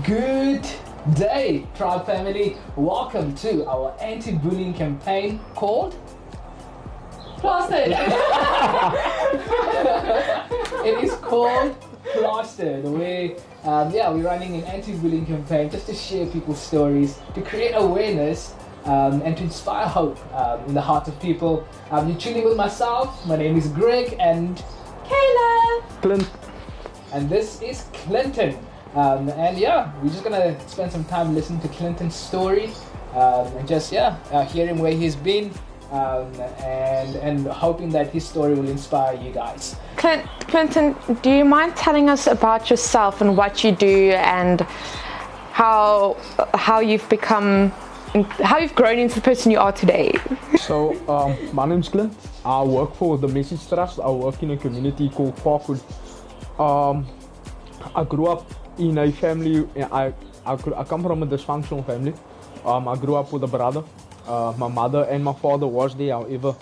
Good day, Tribe family. Welcome to our anti-bullying campaign called Plastered. It is called Plastered. We're running an anti-bullying campaign just to share people's stories, to create awareness, and to inspire hope in the hearts of people. You're tuning with myself. My name is Greg and Kayla. Clint. And this is Clinton. We're just gonna spend some time listening to Clinton's story and just hearing where he's been and hoping that his story will inspire you guys. Clinton, do you mind telling us about yourself and what you do and how you've grown into the person you are today? So, my name's Clint. I work for the Message Trust. I work in a community called Parkwood. I grew up in a family. I come from a dysfunctional family. I grew up with a brother. My mother and my father was there. However,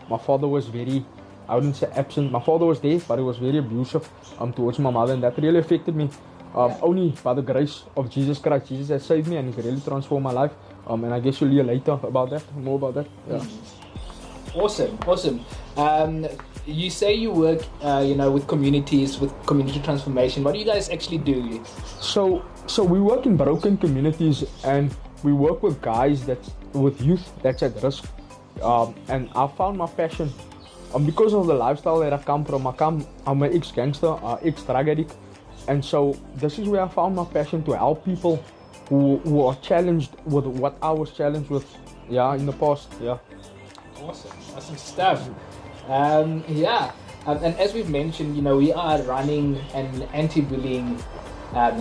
my father was very, I wouldn't say absent. My father was there, but he was very abusive towards my mother, and that really affected me. Only by the grace of Jesus Christ, Jesus has saved me, and he really transformed my life. And I guess you'll hear later about that, more about that. Yeah. Awesome. You say you work, with communities, with community transformation. What do you guys actually do? So we work in broken communities, and we work with guys with youth that's at risk. And I found my passion because of the lifestyle that I come from. I'm an ex-gangster, ex-drug addict, and so this is where I found my passion to help people who are challenged with what I was challenged with, in the past. Awesome stuff. And as we've mentioned, we are running an anti-bullying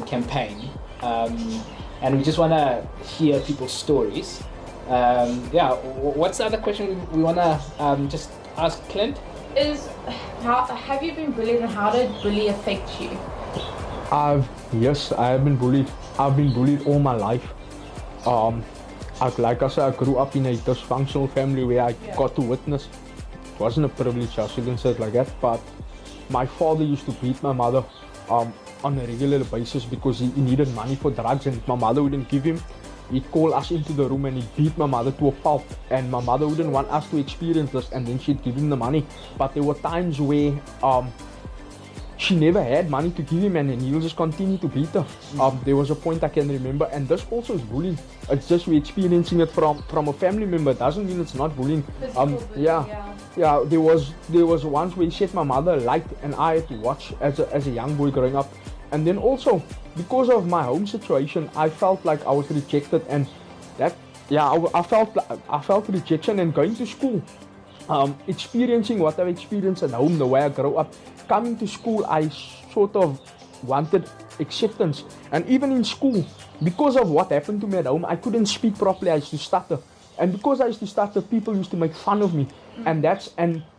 campaign, and we just want to hear people's stories. What's the other question we want to just ask Clint? Is how have you been bullied and how did bully affect you? Yes, I have been bullied. I've been bullied all my life. Like I said, I grew up in a dysfunctional family where I got to witness. It wasn't a privilege, I shouldn't say it like that, but my father used to beat my mother on a regular basis because he needed money for drugs, and if my mother wouldn't give him, he'd call us into the room and he'd beat my mother to a pulp, and my mother wouldn't want us to experience this, and then she'd give him the money. But there were times where she never had money to give him, and then he'll just continue to beat her. There was a point I can remember, and this also is bullying. It's just we're experiencing it from a family member. It doesn't mean it's not bullying. There was once where he set my mother alight, and I had to watch as a young boy growing up. And then also because of my home situation, I felt like I was rejected, and I felt rejection. And going to school, experiencing what I've experienced at home, the way I grew up, coming to school, I sort of wanted acceptance. And even in school, because of what happened to me at home, I couldn't speak properly. I used to stutter, and because I used to stutter, people used to make fun of me. And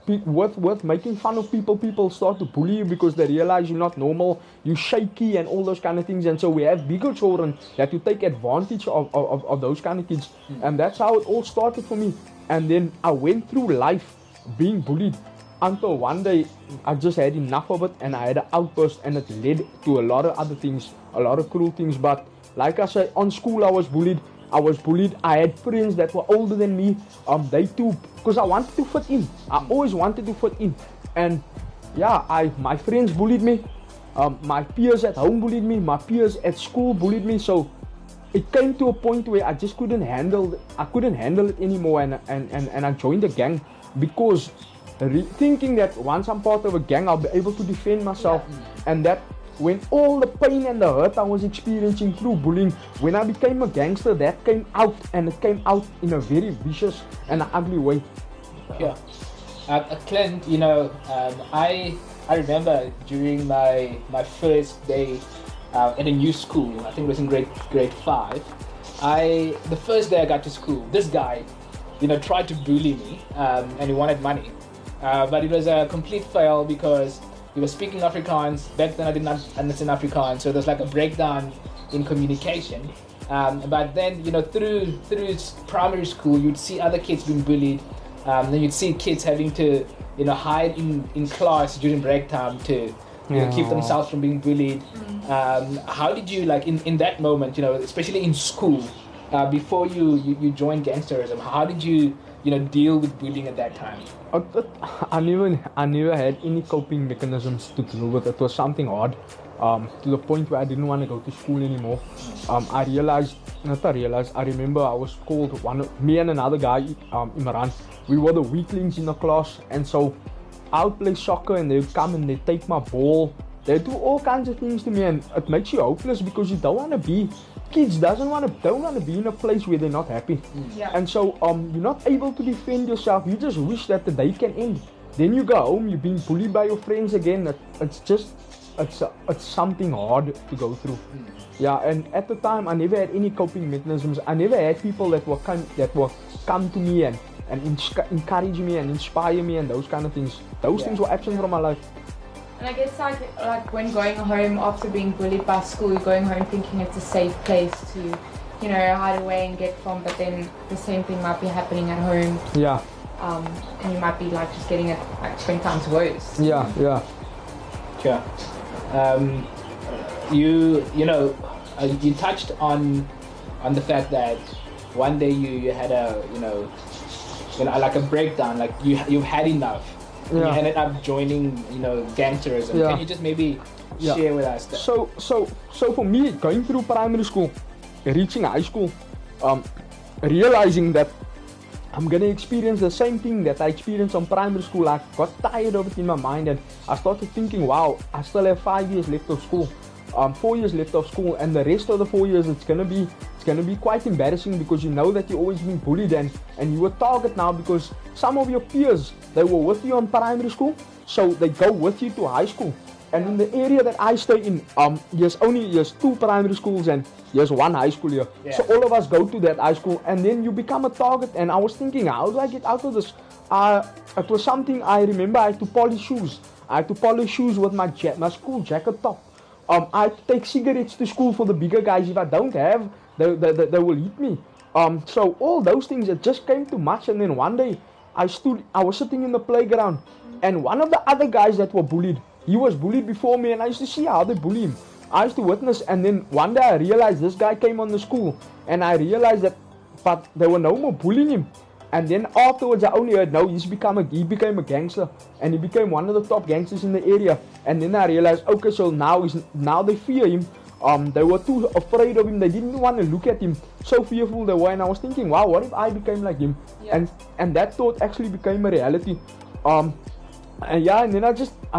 with making fun of people start to bully you because they realize you're not normal, you're shaky, and all those kind of things. And so we have bigger children that you take advantage of those kind of kids. And that's how it all started for me. And then I went through life being bullied until one day I just had enough of it, and I had an outburst, and it led to a lot of other things, a lot of cruel things. But like I said, on school I was bullied. I had friends that were older than me. They too, because I wanted to fit in. I always wanted to fit in. And my friends bullied me. My peers at home bullied me. My peers at school bullied me. So it came to a point where I just couldn't handle it anymore, and I joined a gang because thinking that once I'm part of a gang, I'll be able to defend myself. And that when all the pain and the hurt I was experiencing through bullying, when I became a gangster, that came out, and it came out in a very vicious and ugly way. Clint, I remember during my first day at a new school, I think it was in grade 5, the first day I got to school, this guy, tried to bully me, and he wanted money. But it was a complete fail because he was speaking Afrikaans. Back then I did not understand Afrikaans, so there's like a breakdown in communication. But then, through primary school, you'd see other kids being bullied. Then you'd see kids having to, hide in class during break time to keep themselves from being bullied. How did you, like, in that moment, especially in school, before you joined gangsterism, how did you deal with bullying at that time? I never had any coping mechanisms to deal with. It was something hard, to the point where I didn't want to go to school anymore. I remember I was called, me and another guy, Imran, we were the weaklings in the class, and so I would play soccer and they would come and they'd take my ball. They do all kinds of things to me, and it makes you hopeless because you don't want to be. Kids don't want to be in a place where they're not happy. And so you're not able to defend yourself. You just wish that the day can end. Then you go home, you're being bullied by your friends again. It's something hard to go through. Yeah, and at the time I never had any coping mechanisms. I never had people that will come to me and encourage me and inspire me and those kind of things. Those things were absent from my life. And I guess like when going home after being bullied by school, you're going home thinking it's a safe place to, hide away and get from, but then the same thing might be happening at home. Yeah. And you might be like just getting it like 20 times worse. Yeah. Sure. You touched on the fact that one day you had a like a breakdown, like you've had enough. You ended up joining, gangsterism. Can you just maybe share with us that? So for me, going through primary school, reaching high school, realizing that I'm gonna experience the same thing that I experienced on primary school, I got tired of it in my mind, and I started thinking, wow, I still have 5 years left of school, 4 years left of school, and the rest of the 4 years it's gonna be quite embarrassing because you know that you're always being bullied and you're a target now because some of your peers, they were with you on primary school, so they go with you to high school. And in the area that I stay in, there's 2 primary schools and there's 1 high school here. So all of us go to that high school, and then you become a target. And I was thinking, how do I get out of this? It was something I remember. I had to polish shoes. I had to polish shoes with my school jacket top. I had to take cigarettes to school for the bigger guys. If I don't have, they will hit me. So all those things, it just came too much. And then one day, I was sitting in the playground, and one of the other guys that were bullied, he was bullied before me, and I used to see how they bully him. I used to witness, and then one day I realized this guy came on the school, and I realized that, but they were no more bullying him. And then afterwards, I only heard, no, he became a gangster, and he became one of the top gangsters in the area. And then I realized, okay, so now they fear him. They were too afraid of him. They didn't want to look at him. So fearful they were, and I was thinking, wow, what if I became like him? And that thought actually became a reality. And then I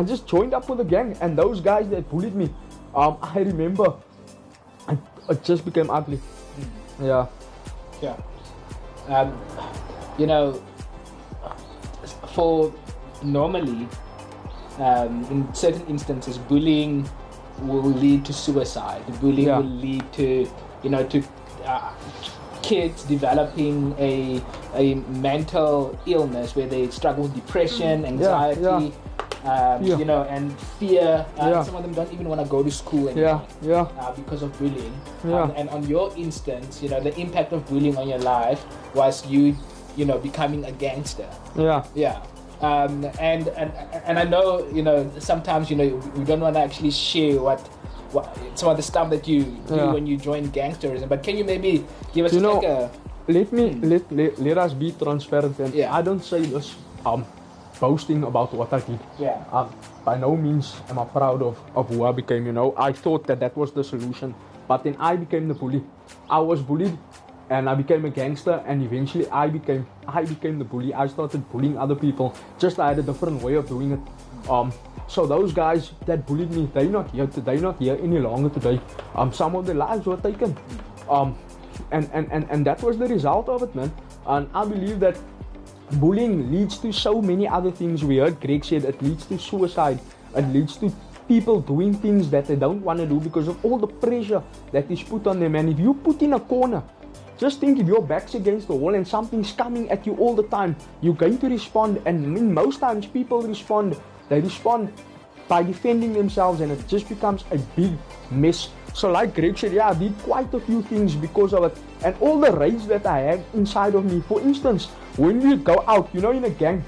just joined up with the gang, and those guys that bullied me, I remember it just became ugly. Yeah. For normally, in certain instances, bullying will lead to suicide. Bullying will lead to kids developing a mental illness where they struggle with depression, anxiety, and fear. Some of them don't even want to go to school anymore because of bullying. And on your instance, the impact of bullying on your life was you becoming a gangster. And I know, sometimes, we don't want to actually share what some of the stuff that you do when you join gangsterism, but can you maybe give us let us be transparent, and I don't say this boasting about what I did. By no means am I proud of who I became. I thought that was the solution, but then I became the bully. I was bullied, and I became a gangster, and eventually I became the bully. I started bullying other people. Just I had a different way of doing it. So those guys that bullied me, they're not here any longer today. Some of their lives were taken. And that was the result of it, man. And I believe that bullying leads to so many other things. We heard Greg said it leads to suicide. It leads to people doing things that they don't want to do because of all the pressure that is put on them. And if you put in a corner, just think, if your back's against the wall and something's coming at you all the time, you're going to respond. And most times people respond. They respond by defending themselves, and it just becomes a big mess. So like Greg said, I did quite a few things because of it. And all the rage that I had inside of me. For instance, when we go out, in a gang,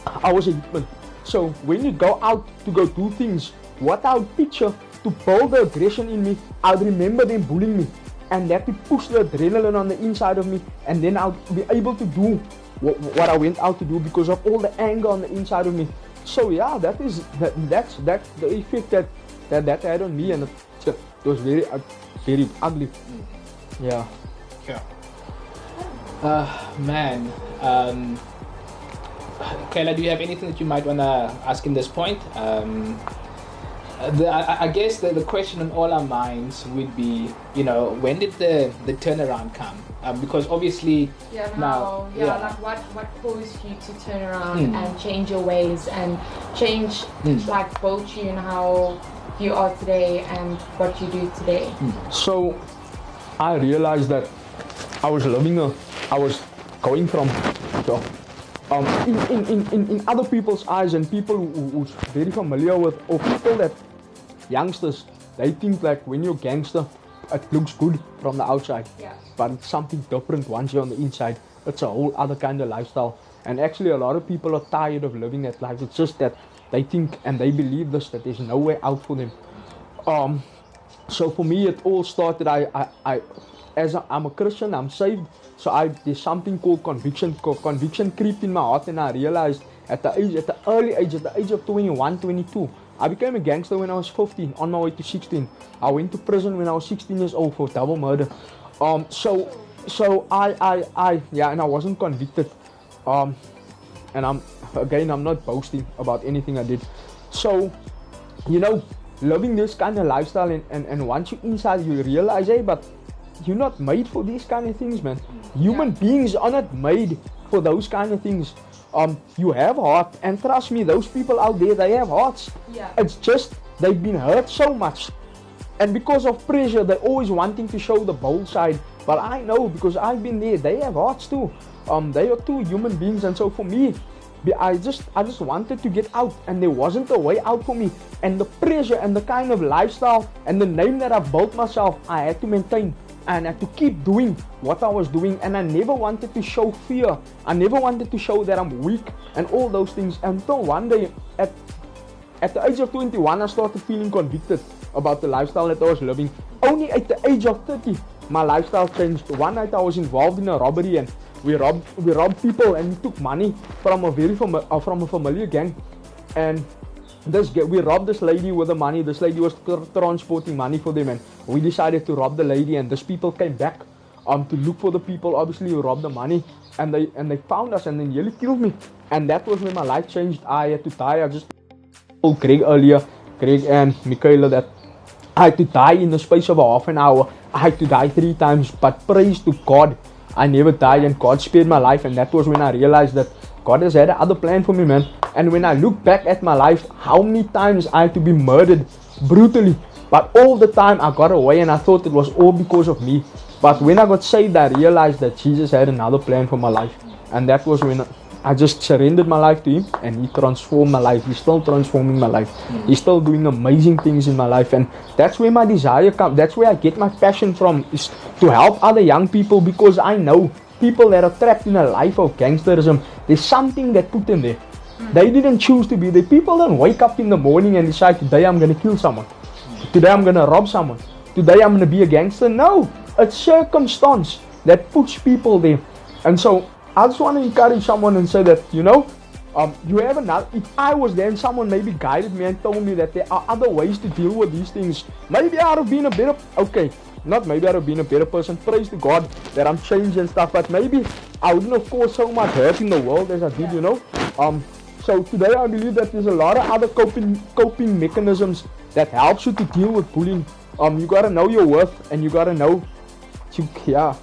I was a hitman. So when you go out to go do things, what I would picture to build the aggression in me, I would remember them bullying me. And that would push the adrenaline on the inside of me, and then I would be able to do what I went out to do because of all the anger on the inside of me. So yeah, that's the effect that had on me, and it was very ugly. Yeah. Man. Kayla, do you have anything that you might want to ask in this point? I guess the question on all our minds would be, when did the turnaround come? Because obviously like what caused you to turn around and change your ways and change like both you and how you are today and what you do today? So I realized that I was going from in other people's eyes, and people who's very familiar with, or people that youngsters, they think like when you're gangster, it looks good from the outside, but it's something different once you're on the inside. It's a whole other kind of lifestyle, and actually a lot of people are tired of living that life. It's just that they think and they believe this, that there's no way out for them. So for me, it all started. I'm a Christian, I'm saved, so there's something called conviction. Conviction creeped in my heart, and I realized at the age of 21, 22. I became a gangster when I was 15, on my way to 16. I went to prison when I was 16 years old for double murder. So I wasn't convicted. And I'm not boasting about anything I did. So, living this kind of lifestyle, and once you're inside, you realize, hey, but you're not made for these kind of things, man. Human beings are not made for those kind of things. You have heart, and trust me, those people out there, they have hearts. It's just they've been hurt so much, and because of pressure, they're always wanting to show the bold side. But I know, because I've been there, they have hearts too. They are too human beings, and so for me, I just wanted to get out, and there wasn't a way out for me. And the pressure and the kind of lifestyle and the name that I built myself, I had to maintain. And I had to keep doing what I was doing, and I never wanted to show fear. I never wanted to show that I'm weak and all those things, until one day at the age of 21 I started feeling convicted about the lifestyle that I was living. Only at the age of 30 my lifestyle changed. One night I was involved in a robbery, and we robbed people, and we took money from a familiar gang, and we robbed this lady with the money. This lady was transporting money for them, and we decided to rob the lady, and these people came back to look for the people, obviously, who robbed the money, and they found us, and then nearly killed me. And that was when my life changed. I had to die. I just told Greg and Michaela, that I had to die in the space of a half an hour. I had to die 3 times, but praise to God, I never died, and God spared my life. And that was when I realized that God has had another plan for me, man. And when I look back at my life, how many times I had to be murdered brutally, but all the time I got away, and I thought it was all because of me. But when I got saved, I realized that Jesus had another plan for my life, and that was when I just surrendered my life to Him, and He transformed my life. He's still transforming my life. He's still doing amazing things in my life, and that's where my desire comes. That's where I get my passion from, is to help other young people, because I know people that are trapped in a life of gangsterism, there's something that put them there. They didn't choose to be there. People don't wake up in the morning and decide, today I'm going to kill someone. Today I'm going to rob someone. Today I'm going to be a gangster. No, it's circumstance that puts people there. And so I just want to encourage someone and say that, you have another. If I was there and someone maybe guided me and told me that there are other ways to deal with these things, maybe I would have been maybe I would have been a better person. Praise to God that I'm changed and stuff, but maybe I wouldn't have caused so much hurt in the world as I did, So today I believe that there's a lot of other coping mechanisms that helps you to deal with bullying. You gotta know your worth, and you gotta know, yeah.